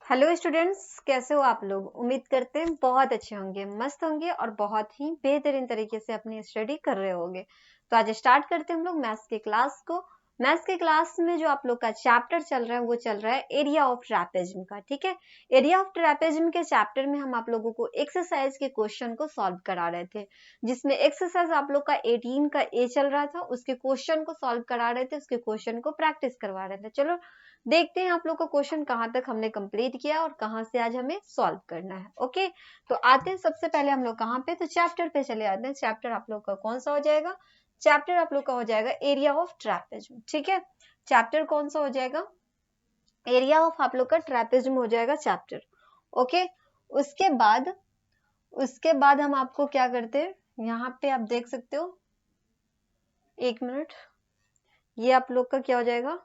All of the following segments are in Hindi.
हेलो स्टूडेंट्स, कैसे हो आप लोग। उम्मीद करते हैं बहुत अच्छे होंगे, मस्त होंगे और बहुत ही बेहतरीन तरीके से अपनी स्टडी कर रहे होंगे। तो आज स्टार्ट करते हैं हम लोग मैथ्स की क्लास को। मैथ्स की क्लास में जो आप लोग का चैप्टर चल रहा है वो चल रहा है एरिया ऑफ ट्रैपेजियम का। ठीक है, एरिया ऑफ ट्रैपेजियम के चैप्टर में हम आप लोगों को एक्सरसाइज के क्वेश्चन को सॉल्व करा रहे थे, जिसमें एक्सरसाइज आप लोग का 18 का ए चल रहा था, उसके क्वेश्चन को सॉल्व करा रहे थे, उसके क्वेश्चन को प्रैक्टिस करवा रहे थे। चलो देखते हैं आप लोग का क्वेश्चन कहाँ तक हमने कंप्लीट किया और कहाँ से आज हमें सॉल्व करना है। ओके, तो आते हैं सबसे पहले हम लोग कहाँ पे, तो चैप्टर पे चले आते हैं। चैप्टर आप लोग का कौन सा हो जाएगा? चैप्टर आप लोग का हो जाएगा एरिया ऑफ ट्रैपेजियम। ठीक है, चैप्टर कौन सा हो जाएगा? एरिया ऑफ आप लोग का ट्रैपेजियम हो जाएगा चैप्टर। ओके, उसके बाद हम आपको क्या करते हैं, यहाँ पे आप देख सकते हो, एक मिनट, ये आप लोग का क्या हो जाएगा,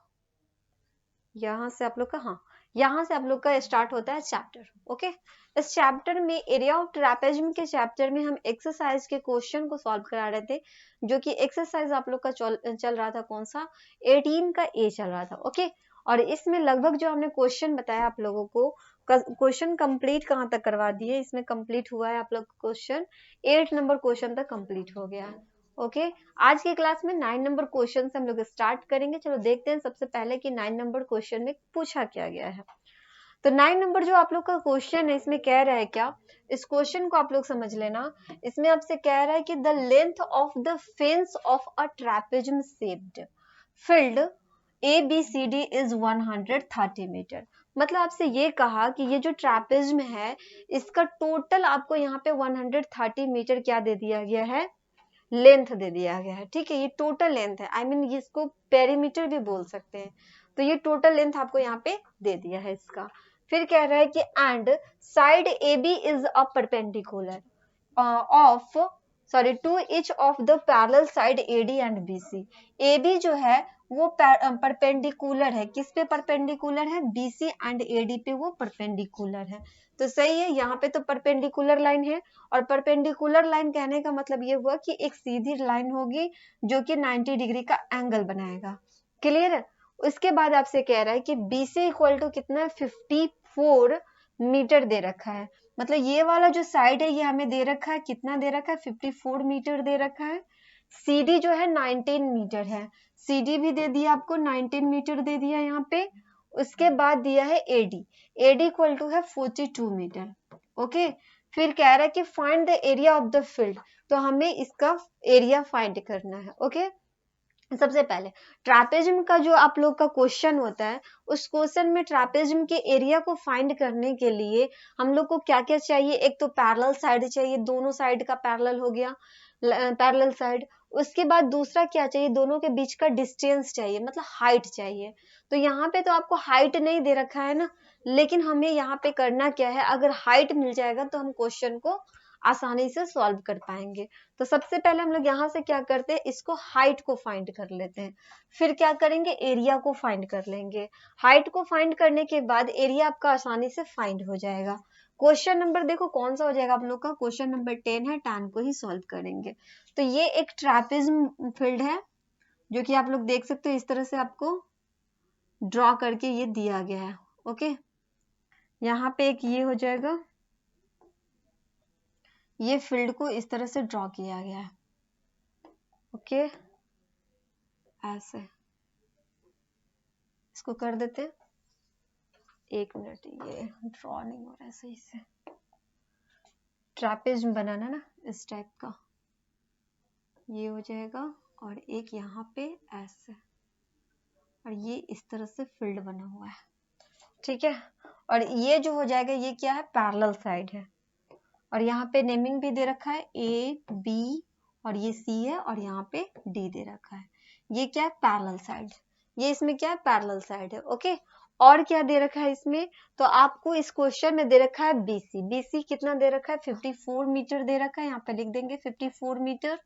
यहाँ से आप लोग का, हाँ, यहाँ से आप लोग का स्टार्ट होता है चैप्टर। ओके, इस चैप्टर में एरिया ऑफ ट्रैपेजियम के चैप्टर में हम एक्सरसाइज के क्वेश्चन को सॉल्व करा रहे थे, जो कि एक्सरसाइज आप लोग का चल रहा था कौन सा, 18 का ए चल रहा था। ओके, और इसमें लगभग जो हमने क्वेश्चन बताया आप लोगों को, क्वेश्चन कंप्लीट कहाँ तक करवा दिए, इसमें कंप्लीट हुआ है आप लोग क्वेश्चन 8 नंबर क्वेश्चन तक कंप्लीट हो गया है। ओके, आज की क्लास में 9 नंबर क्वेश्चन से हम लोग स्टार्ट करेंगे। चलो देखते हैं सबसे पहले कि 9 नंबर क्वेश्चन में पूछा क्या गया है। तो 9 नंबर जो आप लोग का क्वेश्चन है, इसमें कह रहा है क्या, इस क्वेश्चन को आप लोग समझ लेना। इसमें आपसे कह रहा है कि the length of the fence of a trapezium shaped field ABCD is 130 metre. मतलब आपसे ये कहा कि ये जो ट्रैपेजियम है, इसका टोटल आपको यहाँ पे 130 मीटर क्या दे दिया गया है, लेंथ दे दिया गया है। ठीक है, ये टोटल लेंथ है, आई मीन इसको पेरीमीटर भी बोल सकते हैं। तो ये टोटल लेंथ आपको यहाँ पे दे दिया है इसका। फिर कह रहा है कि and side AB is a perpendicular of to each of the parallel side AD and BC। AB जो है वो परपेंडिकुलर है, किस पे परपेंडिकुलर है, BC एंड AD पे वो परपेंडिकुलर है। तो सही है, यहाँ पे तो परपेंडिकुलर लाइन है, और परपेंडिकुलर लाइन कहने का मतलब ये हुआ कि एक सीधी लाइन होगी जो कि 90 डिग्री का एंगल बनाएगा। क्लियर है? उसके बाद आपसे कह रहा है कि BC इक्वल टू कितना, 54 मीटर दे रखा है। मतलब ये वाला जो साइड है ये हमें दे रखा है, कितना दे रखा है, 54 मीटर दे रखा है। CD जो है 19 मीटर है, CD भी दे दिया आपको, 19 मीटर दे दिया यहाँ पे। उसके बाद दिया है AD इक्वल टू है 42 मीटर। ओके, फिर कह रहा है कि find the area of the field, तो हमें इसका एरिया फाइंड करना है। ओके, सबसे पहले ट्रैपेजियम का जो आप लोग का क्वेश्चन होता है, उस क्वेश्चन में ट्रैपेजियम के एरिया को फाइंड करने के लिए हम लोग को क्या क्या चाहिए, एक तो पैरेलल साइड चाहिए, दोनों साइड का पैरेलल हो गया, पैरेलल साइड। उसके बाद दूसरा क्या चाहिए, दोनों के बीच का डिस्टेंस चाहिए, मतलब हाइट चाहिए। तो यहाँ पे तो आपको हाइट नहीं दे रखा है ना, लेकिन हमें यहाँ पे करना क्या है, अगर हाइट मिल जाएगा तो हम क्वेश्चन को आसानी से सॉल्व कर पाएंगे। तो सबसे पहले हम लोग यहाँ से क्या करते हैं, इसको हाइट को फाइंड कर लेते हैं, फिर क्या करेंगे, एरिया को फाइंड कर लेंगे। हाइट को फाइंड करने के बाद एरिया आपका आसानी से फाइंड हो जाएगा। क्वेश्चन नंबर देखो कौन सा हो जाएगा आप लोग का, क्वेश्चन नंबर 10 है, 10 को ही सॉल्व करेंगे। तो ये एक ट्रैपेजियम फील्ड है, जो कि आप लोग देख सकते हो, इस तरह से आपको ड्रॉ करके ये दिया गया है। ओके, यहाँ पे एक ये हो जाएगा, ये फील्ड को इस तरह से ड्रॉ किया गया है। ओके, ऐसे इसको कर देते हैं, एक मिनट, ये ड्रॉ नहीं हो रहा है सही से, ट्रैपेजियम बनाना ना इस टाइप का, ये हो जाएगा, और एक यहाँ पे ऐसे, और ये इस तरह से फील्ड बना हुआ है। ठीक है, और ये जो हो जाएगा ये क्या है, पैरेलल साइड है, और यहाँ पे नेमिंग भी दे रखा है A B, और ये C है, और यहाँ पे D दे रखा है। ये क्या है, पैरेलल साइड, ये इसमें क्या है, पैरेलल साइड है। ओके, और क्या दे रखा है इसमें, तो आपको इस क्वेश्चन में दे रखा है BC कितना दे रखा है, 54 मीटर दे रखा है, यहाँ पे लिख देंगे 54 मीटर।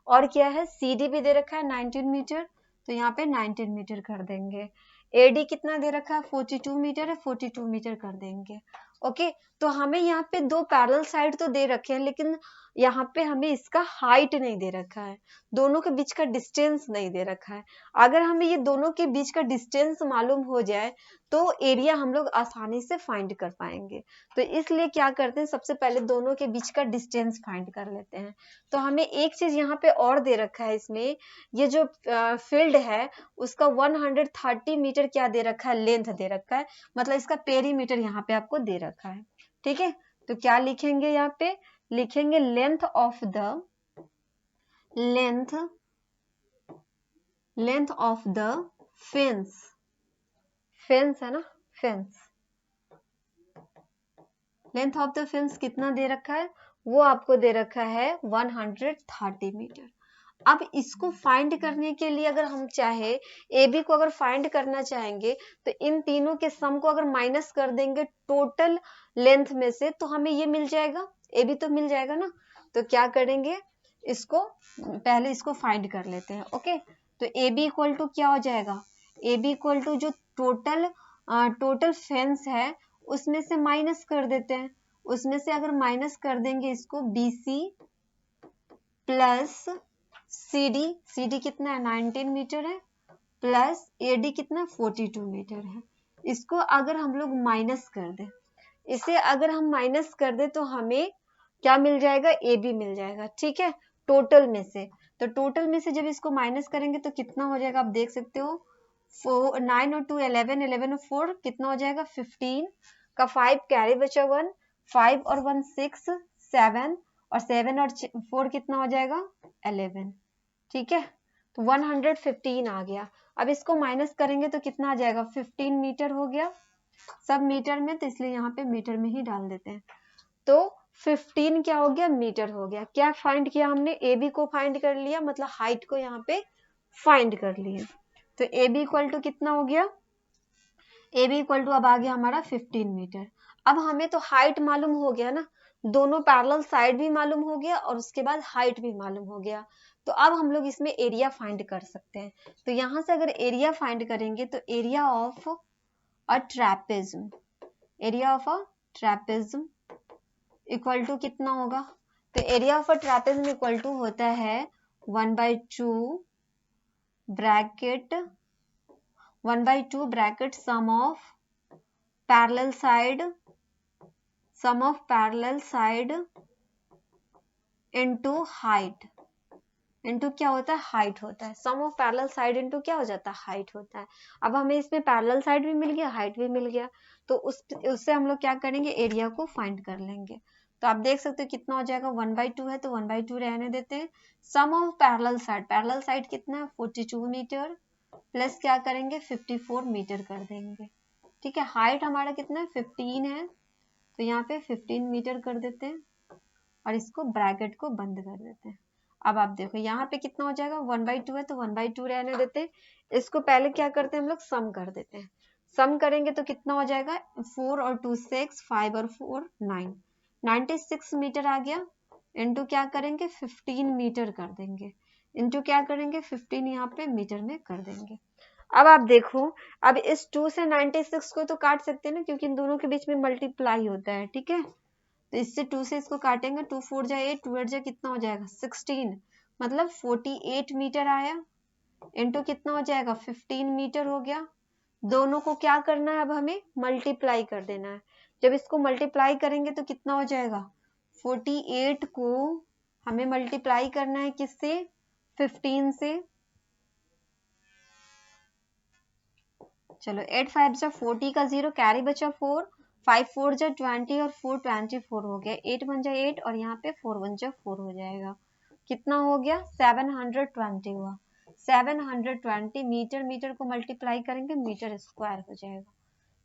और क्या है, CD भी दे रखा है 19 मीटर, तो यहाँ पे 19 मीटर कर देंगे। AD कितना दे रखा है, 42 मीटर है, 42 मीटर कर देंगे। ओके, तो हमें यहाँ पे दो पैरेलल साइड तो दे रखे हैं, लेकिन यहाँ पे हमें इसका हाइट नहीं दे रखा है, दोनों के बीच का डिस्टेंस नहीं दे रखा है। अगर हमें ये दोनों के बीच का डिस्टेंस मालूम हो जाए तो एरिया हम लोग आसानी से फाइंड कर पाएंगे। तो इसलिए क्या करते हैं, सबसे पहले दोनों के बीच का डिस्टेंस फाइंड कर लेते हैं। तो हमें एक चीज यहाँ पे और दे रखा है, इसमें ये जो फील्ड है उसका 130 मीटर क्या दे रखा है, लेंथ दे रखा है, मतलब इसका पेरीमीटर यहाँ पे आपको दे रखा है। ठीक है, तो क्या लिखेंगे, यहाँ पे लिखेंगे length of the fence, fence है ना, fence, length of the fence कितना दे रखा है, वो आपको दे रखा है 130 मीटर। अब इसको फाइंड करने के लिए अगर हम चाहे ए बी को अगर फाइंड करना चाहेंगे तो इन तीनों के सम को अगर माइनस कर देंगे टोटल लेंथ में से, तो हमें ये मिल जाएगा, ए बी तो मिल जाएगा ना। तो क्या करेंगे, इसको पहले इसको फाइंड कर लेते हैं। ओके, तो ए बी इक्वल टू क्या हो जाएगा, ए बी इक्वल टू जो टोटल फेंस है उसमें से माइनस कर देते हैं, उसमें से अगर माइनस कर देंगे इसको B C plus C D कितना है 19 मीटर है, प्लस ए डी कितना 42 मीटर है। इसको अगर हम लोग माइनस कर दे, इसे अगर हम माइनस कर दे तो हमें क्या मिल जाएगा, ए बी मिल जाएगा। ठीक है, टोटल में से, तो टोटल में से जब इसको माइनस करेंगे तो कितना हो जाएगा, आप देख सकते हो 9 और 2 11, 11 और 4 कितना हो जाएगा 15 का 5 कैरी बचा 1, 5 और 1 6 7 और 7 और 4 कितना हो जाएगा 11। ठीक है, तो 115 आ गया। अब इसको माइनस करेंगे तो कितना आ जाएगा 15 मीटर हो गया, सब मीटर में, तो इसलिए यहाँ पे मीटर में ही डाल देते हैं। तो 15 क्या हो गया, मीटर हो गया। क्या फाइंड किया हमने, ए बी को फाइंड कर लिया, मतलब हाइट को यहाँ पे फाइंड कर लिया। तो ए बी इक्वल टू कितना हो गया, ए बी इक्वल टू अब आ गया हमारा 15 मीटर। अब हमें तो हाइट मालूम हो गया ना, दोनों पैरेलल साइड भी मालूम हो गया और उसके बाद हाइट भी मालूम हो गया। तो अब हम लोग इसमें एरिया फाइंड कर सकते हैं। तो यहाँ से अगर एरिया फाइंड करेंगे तो area of a trapezium, area of a trapezium equal to कितना होगा, तो area of a trapezium equal to होता है 1/2 bracket 1/2 bracket sum of parallel side into height, into क्या होता है, हाइट होता है। Sum of parallel side into क्या हो जाता है, हाइट होता है। अब हमें इसमें पैरेलल साइड भी मिल गया, हाइट भी मिल गया, तो उससे हम लोग क्या करेंगे, एरिया को फाइंड कर लेंगे। तो आप देख सकते हो कितना हो जाएगा, 1/2 है तो 1/2 रहने देते हैं। सम ऑफ पैरेलल साइड कितना है 42 मीटर, प्लस क्या करेंगे 54 मीटर कर देंगे। ठीक है, हाइट हमारा कितना है 15 है, तो यहाँ पे 15 मीटर कर देते हैं और इसको ब्रैकेट को बंद कर देते हैं। अब आप देखो यहाँ पे कितना हो जाएगा, 1/2 है तो 1/2 रहने देते हैं। इसको पहले क्या करते हैं हम लोग, सम कर देते हैं। सम करेंगे तो कितना हो जाएगा, 4 और 2 6, 5 और 4 9, 96 मीटर आ गया। इनटू क्या करेंगे 15 मीटर कर देंगे, इनटू क्या करेंगे 15 यहाँ पे मीटर में कर देंगे। अब आप देखो, अब इस 2 से 96 को तो काट सकते हैं ना, क्योंकि इन दोनों के बीच में मल्टीप्लाई होता है। ठीक है, तो इससे 2 से इसको काटेंगे, 2 4 जा 8, 2 8 जा कितना हो जाएगा 16, मतलब 48 मीटर आया। इनटू कितना हो जाएगा 15 मीटर हो गया। दोनों को क्या करना है, अब हमें मल्टीप्लाई कर देना है। जब इसको मल्टीप्लाई करेंगे तो कितना हो जाएगा, 48 को हमें मल्टीप्लाई करना है किससे, 15 से। चलो 8 5 जा 40 का 0 कैरी बचा 4, 5 4 जा 20 और 4 24 हो गया, 8 1 जा 8 और यहाँ पे 4 1 जा 4 हो जाएगा। कितना हो गया 720 हुआ, 720 मीटर, मीटर को मल्टीप्लाई करेंगे मीटर स्क्वायर हो जाएगा।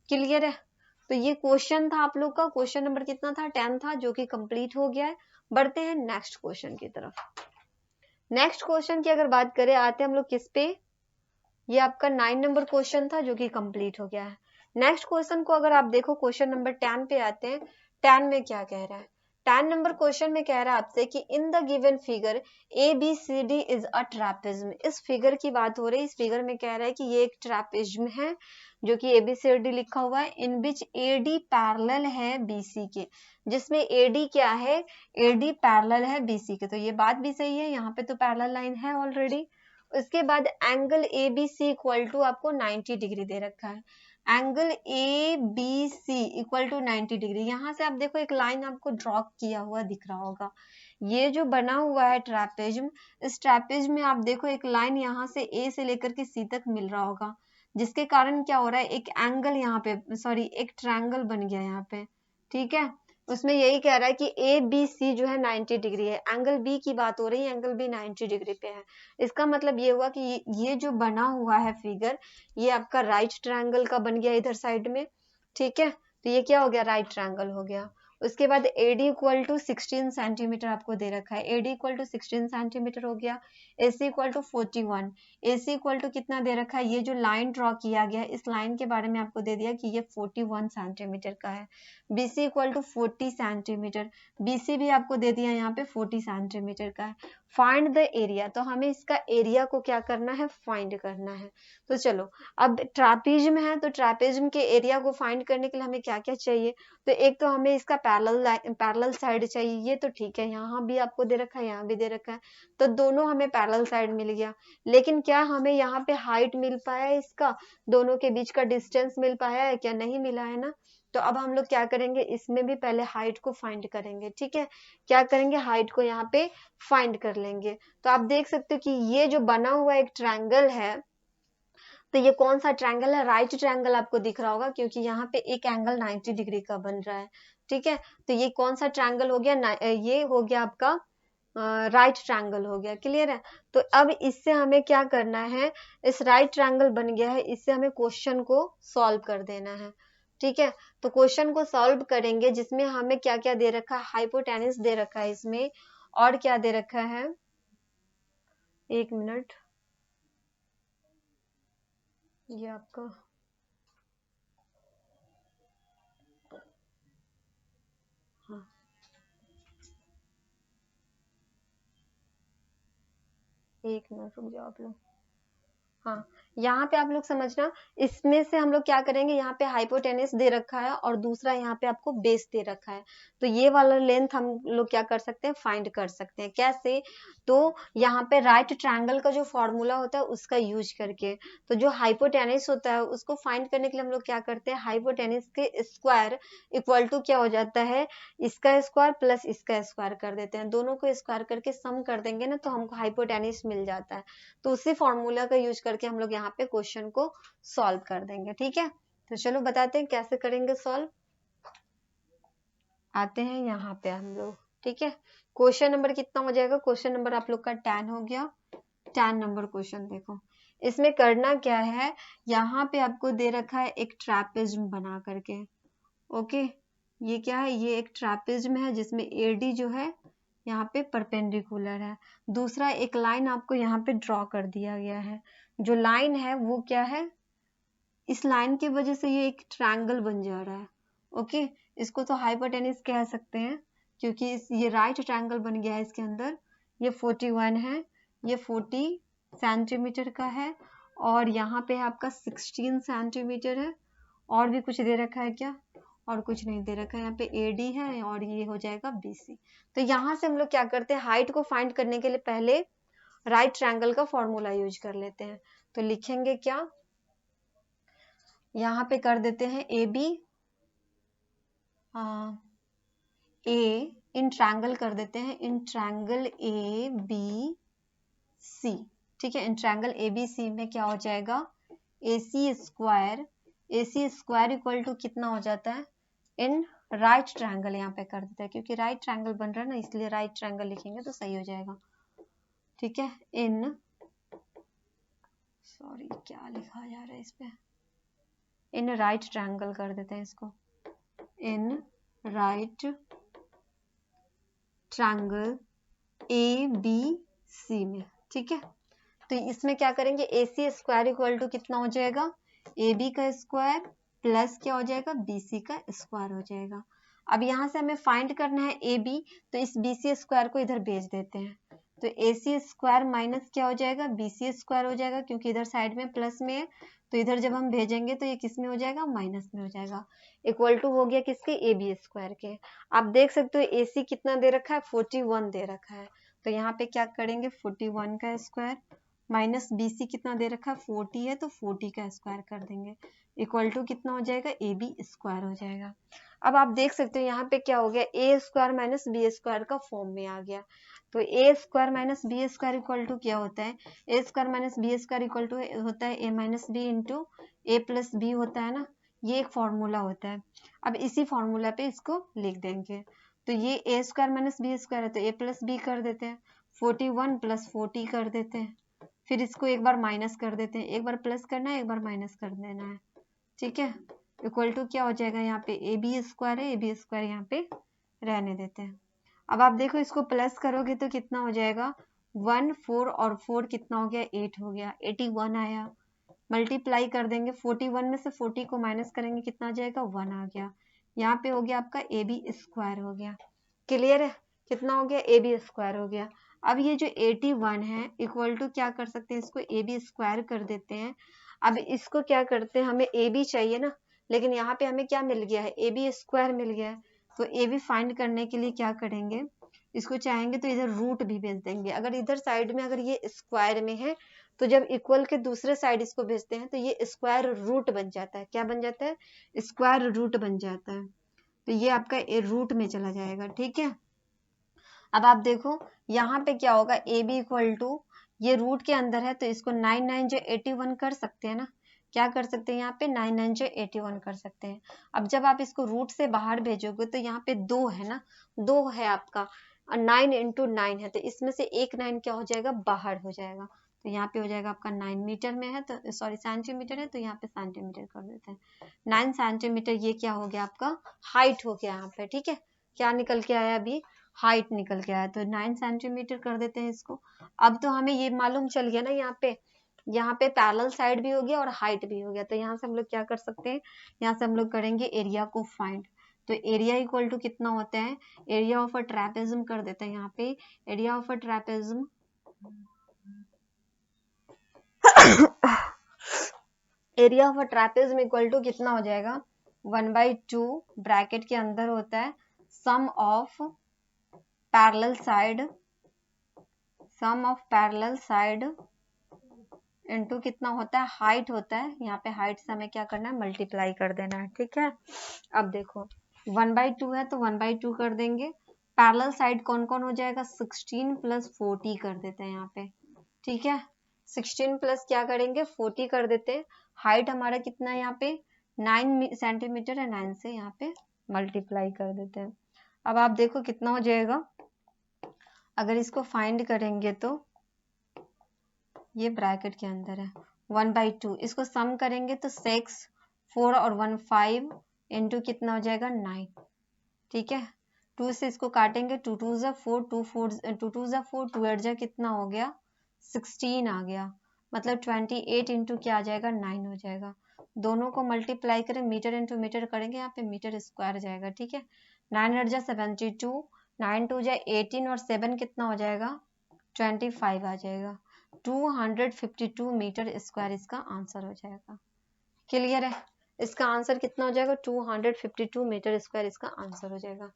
क्लियर है, तो ये क्वेश्चन था आप लोग का, क्वेश्चन नंबर कितना था 10 था, जो कि कंप्लीट हो गया है। बढ़ते हैं नेक्स्ट क्वेश्चन की तरफ। नेक्स्ट क्वेश्चन की अगर बात करें, आते हैं हम लोग किस पे, ये आपका 9 नंबर क्वेश्चन था जो कि कंप्लीट हो गया है। नेक्स्ट क्वेश्चन को अगर आप देखो, क्वेश्चन नंबर 10 पे आते हैं। 10 में क्या कह रहा है, 10 नंबर क्वेश्चन में कह रहा है आपसे कि in the given figure ABCD is a trapezium. इस फिगर की बात हो रही है। इस फिगर में कह रहा है कि ये एक ट्रैपेज्म है जो कि ABCD लिखा हुआ है, इन विच AD पैरेलल है BC के, जिसमें AD क्या है, AD पैरेलल है BC के। तो ये बात भी सही है, यहाँ पे तो पैरेलल लाइन है ऑलरेडी। उसके बाद एंगल ABC इक्वल टू आपको 90 डिग्री दे रखा है। Angle ABC equal to 90 degree. यहाँ से आप देखो एक लाइन आपको ड्रॉ किया हुआ दिख रहा होगा। ये जो बना हुआ है ट्रैपेज्म, इस ट्रैपेज्म में आप देखो एक लाइन यहाँ से A से लेकर के C तक मिल रहा होगा, जिसके कारण क्या हो रहा है, एक एंगल यहाँ पे, सॉरी एक ट्रायंगल बन गया यहाँ पे। ठीक है, उसमें यही कह रहा है कि ABC जो है 90 डिग्री है। एंगल B की बात हो रही है, एंगल B 90 डिग्री पे है। इसका मतलब ये हुआ कि ये जो बना हुआ है फिगर, ये आपका राइट ट्रायंगल का बन गया इधर साइड में। ठीक है, तो ये क्या हो गया, राइट ट्रायंगल हो गया। उसके बाद AD इक्वल टू 16 सेंटीमीटर आपको दे रखा है। AD इक्वल टू 16 सेंटीमीटर हो गया। AC equal to 41। AC equal to कितना दे रखा है, ये जो लाइन ड्रॉ किया गया है, इस लाइन के बारे में आपको दे दिया कि ये 41 सेंटीमीटर का है। BC equal to 40 centimetre. BC भी आपको दे दिया यहाँ पे 40 सेंटीमीटर का है। फाइंड द एरिया, तो हमें इसका एरिया को क्या करना है, फाइंड करना है। तो चलो, अब ट्रैपेज्म है तो ट्रैपेज्म के एरिया को फाइंड करने के लिए हमें क्या क्या चाहिए, तो एक तो हमें इसका पैरेलल साइड चाहिए। ये तो ठीक है, यहाँ भी आपको दे रखा है, यहाँ भी दे रखा है, तो दोनों हमें पैरेलल साइड मिल गया। लेकिन क्या हमें यहाँ पे हाइट मिल पाया है, इसका दोनों के बीच का डिस्टेंस मिल पाया है क्या, नहीं मिला है ना। तो अब हम लोग क्या करेंगे, इसमें भी पहले हाइट को फाइंड करेंगे। ठीक है, क्या करेंगे, हाइट को यहाँ पे फाइंड कर लेंगे। तो आप देख सकते हो कि ये जो बना हुआ एक ट्रायंगल है, तो ये कौन सा ट्रायंगल है, राइट ट्रायंगल आपको दिख रहा होगा, क्योंकि यहाँ पे एक एंगल 90 डिग्री का बन रहा है। ठीक है, तो ये कौन सा ट्रायंगल हो गया, ये हो गया आपका राइट ट्रायंगल हो गया। क्लियर है, तो अब इससे हमें क्या करना है, इस राइट ट्रायंगल बन गया है, इससे हमें क्वेश्चन को सॉल्व कर देना है। ठीक है, तो क्वेश्चन को सॉल्व करेंगे, जिसमें हमें क्या क्या दे रखा है, हाइपोटेनस दे रखा है इसमें, और क्या दे रखा है, एक मिनट, ये आपका हाँ, एक मिनट रुक जाओ आप लोग। हाँ, यहाँ पे आप लोग समझना, इसमें से हम लोग क्या करेंगे, यहाँ पे हाइपोटेनस दे रखा है और दूसरा यहाँ पे आपको बेस दे रखा है। तो ये वाला लेंथ हम लोग क्या कर सकते हैं, फाइंड कर सकते हैं। कैसे, तो यहाँ पे राइट ट्रायंगल का जो फॉर्मूला होता है उसका यूज करके। तो जो हाइपोटेनस होता है उसको फाइंड करने के लिए हम लोग क्या करते हैं, हाइपोटेनस के स्क्वायर इक्वल टू क्या हो जाता है, इसका स्क्वायर प्लस इसका स्क्वायर कर देते हैं। दोनों को स्क्वायर करके सम कर देंगे ना, तो हमको हाइपोटेनस मिल जाता है। तो उसी फॉर्मूला का यूज करके हम लोग यहाँ पे क्वेश्चन को सॉल्व कर देंगे। ठीक है, तो चलो बताते हैं कैसे करेंगे सॉल्व। आते हैं यहाँ पे हम लोग। ठीक है, क्वेश्चन नंबर कितना हो जाएगा, क्वेश्चन नंबर आप लोग का 10 हो गया। 10 नंबर क्वेश्चन देखो, इसमें करना क्या है, यहाँ पे आपको दे रखा है एक ट्रैपेज्म बना करके। ओके, ये क्या है, ये एक ट्रैपेज्म है जिसमें AD जो है यहाँ पे परपेंडिकुलर है। दूसरा एक लाइन आपको यहाँ पे ड्रॉ कर दिया गया है। जो लाइन है वो क्या है, इस लाइन की वजह से ये एक ट्रायंगल बन जा रहा है। ओके, इसको तो हाइपोटेनस कह सकते हैं, क्योंकि ये राइट ट्रायंगल बन गया है इसके अंदर। ये 41 है, ये 40 सेंटीमीटर का है, और यहाँ पे आपका 16 सेंटीमीटर है। और भी कुछ दे रखा है क्या, और कुछ नहीं दे रखा है। यहाँ पे AD है और ये हो जाएगा BC। तो यहाँ से हम लोग क्या करते हैं, हाइट को फाइंड करने के लिए पहले राइट ट्रायंगल का फॉर्मूला यूज कर लेते हैं। तो लिखेंगे क्या, यहाँ पे कर देते हैं AB A इन ट्रायंगल कर देते हैं, इन ट्रायंगल ABC। ठीक है, इन ट्रायंगल ABC में क्या हो जाएगा, AC स्क्वायर इक्वल टू कितना हो जाता है, इन राइट ट्रायंगल यहाँ पे कर देते हैं, क्योंकि राइट ट्रायंगल बन रहा है ना, इसलिए राइट ट्रायंगल लिखेंगे तो सही हो जाएगा। ठीक है, इन, सॉरी क्या लिखा जा रहा है इस पे, इन राइट ट्रायंगल कर देते हैं इसको, इन राइट ट्रायंगल ABC में। ठीक है, तो इसमें क्या करेंगे, AC स्क्वायर इक्वल टू कितना हो जाएगा, AB का स्क्वायर प्लस क्या हो जाएगा, BC का स्क्वायर हो जाएगा। अब यहाँ से हमें फाइंड करना है ए बी, तो इस बी सी स्क्वायर को इधर भेज देते हैं, तो ए सी स्क्वायर माइनस क्या हो जाएगा, बी सी स्क्वायर हो जाएगा, क्योंकि इधर साइड में प्लस में है, तो इधर जब हम भेजेंगे तो ये किस में हो जाएगा, माइनस में हो जाएगा, इक्वल टू हो गया किसके, ए बी स्क्वायर के। आप देख सकते हो ए सी कितना दे रखा है, 41 दे रखा है, तो यहाँ पे क्या करेंगे 41 का स्क्वायर माइनस बी सी कितना दे रखा है 40 है, तो 40 का स्क्वायर कर देंगे, इक्वल टू कितना हो जाएगा, ए बी स्क्वायर हो जाएगा। अब आप देख सकते हो यहाँ पे क्या हो गया, A square minus B square का फॉर्म में आ गया, तो A square minus B square equal to क्या होता है, A square minus B square equal to होता है A minus B into A plus B होता है ना, ये एक फॉर्मूला होता है। अब इसी फॉर्मूला पे इसको लिख देंगे, तो ये ए स्क्वायर माइनस बी स्क्वायर है, तो ए प्लस बी कर देते हैं, 41 प्लस 40 कर देते हैं, फिर इसको एक बार माइनस कर देते हैं, एक बार प्लस करना है, एक बार माइनस कर देना है, ठीक है, इक्वल टू क्या हो जाएगा, यहाँ पे ए बी स्क्वायर है, ए बी स्क्वायर यहाँ पे रहने देते हैं। अब आप देखो इसको प्लस करोगे तो कितना हो जाएगा, 1 4 और 4 कितना हो गया, 8 हो गया, 81 आया, मल्टीप्लाई कर देंगे, 41 में से 40 को माइनस करेंगे कितना आ जाएगा, 1 आ गया, यहाँ पे हो गया आपका ए बी स्क्वायर हो गया, क्लियर है, कितना हो गया, ए बी स्क्वायर हो गया। अब ये जो 81 है इक्वल टू क्या कर सकते हैं, इसको ए बी स्क्वायर कर देते हैं। अब इसको क्या करते हैं, हमें ए बी चाहिए ना, लेकिन यहाँ पे हमें क्या मिल गया है, ए बी स्क्वायर मिल गया है, तो ए बी फाइंड करने के लिए क्या करेंगे, इसको चाहेंगे तो इधर रूट भी भेज देंगे, अगर इधर साइड में अगर ये स्क्वायर में है तो जब इक्वल के दूसरे साइड इसको भेजते हैं तो ये स्क्वायर रूट बन जाता है, क्या बन जाता है, स्क्वायर रूट बन जाता है, तो ये आपका रूट में चला जाएगा, ठीक है। अब आप देखो यहाँ पे क्या होगा, ए बी इक्वल टू ये रूट के अंदर है तो इसको 9 9 जो 81 कर सकते हैं ना, क्या कर सकते हैं यहाँ पे 9 9 जो 81 कर सकते हैं। अब जब आप इसको रूट से बाहर भेजोगे तो यहाँ पे 2 है ना, 2 है आपका, 9 इंटू 9 है, तो इसमें से एक 9 क्या हो जाएगा, बाहर हो जाएगा, तो यहाँ पे हो जाएगा आपका 9 मीटर में है, तो सॉरी सेंटीमीटर है, तो यहाँ पे सेंटीमीटर कर देते हैं, 9 सेंटीमीटर ये क्या हो गया आपका हाइट हो गया यहाँ पे, ठीक है, क्या निकल के आया अभी, हाइट निकल के आया, तो 9 सेंटीमीटर कर देते हैं इसको। अब तो हमें ये मालूम चल गया ना, यहाँ पे पैरेलल साइड भी हो गया और हाइट भी हो गया, तो यहाँ से हम लोग क्या कर सकते हैं, यहाँ से हम लोग करेंगे एरिया को फाइंड, तो एरिया इक्वल टू कितना होता है, एरिया ऑफ अ ट्रैपेजियम कर देते हैं, यहाँ पे area of a trapezium area of a trapezium equal to कितना हो जाएगा, 1/2 ब्रैकेट के अंदर होता है sum of parallel side into कितना होता है, हाइट होता है, यहाँ पे हाइट से हमें क्या करना है, मल्टीप्लाई कर देना है, ठीक है। अब देखो 1/2 है तो 1/2 कर देंगे, पैरेलल साइड कौन कौन हो जाएगा, 16 प्लस 40 कर देते हैं यहाँ पे, ठीक है, 16 प्लस क्या करेंगे 40 कर देते हैं, हाइट हमारा कितना है यहाँ पे 9 सेंटीमीटर है, 9 से यहाँ पे मल्टीप्लाई कर देते हैं। अब आप देखो कितना हो जाएगा, अगर इसको फाइंड करेंगे तो ये ब्रैकेट के अंदर है 1/2, इसको सम करेंगे तो 6 4 और 1 5 इंटू कितना हो जाएगा 9, ठीक है, 2 से इसको काटेंगे 2 2 जा 4 2 4 2 2 जा 4 2 8 जा कितना हो गया 16 आ गया, मतलब 28 इंटू क्या आ जाएगा 9 हो जाएगा, दोनों को मल्टीप्लाई करें मीटर इंटू मीटर करेंगे, यहाँ पे मीटर स्क्वायर जाएगा, ठीक है, 9 8 जा 72 9 2 जा 18 और 7 कितना हो जाएगा 25 आ जाएगा, 252 मीटर स्क्वायर इसका आंसर हो जाएगा, क्लियर है, इसका आंसर कितना हो जाएगा 252 मीटर स्क्वायर इसका आंसर हो जाएगा,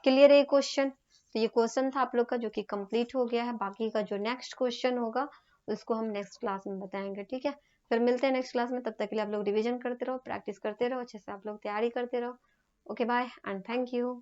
क्लियर है ये क्वेश्चन। तो ये क्वेश्चन था आप लोग का जो कि कंप्लीट हो गया है, बाकी का जो नेक्स्ट क्वेश्चन होगा उसको हम नेक्स्ट क्लास में बताएंगे, ठीक है, फिर मिलते हैं नेक्स्ट क्लास में, तब तक के लिए आप लोग रिवीजन करते रहो, प्रैक्टिस करते रहो, अच्छे से आप लोग तैयारी करते रहो, okay bye and thank you.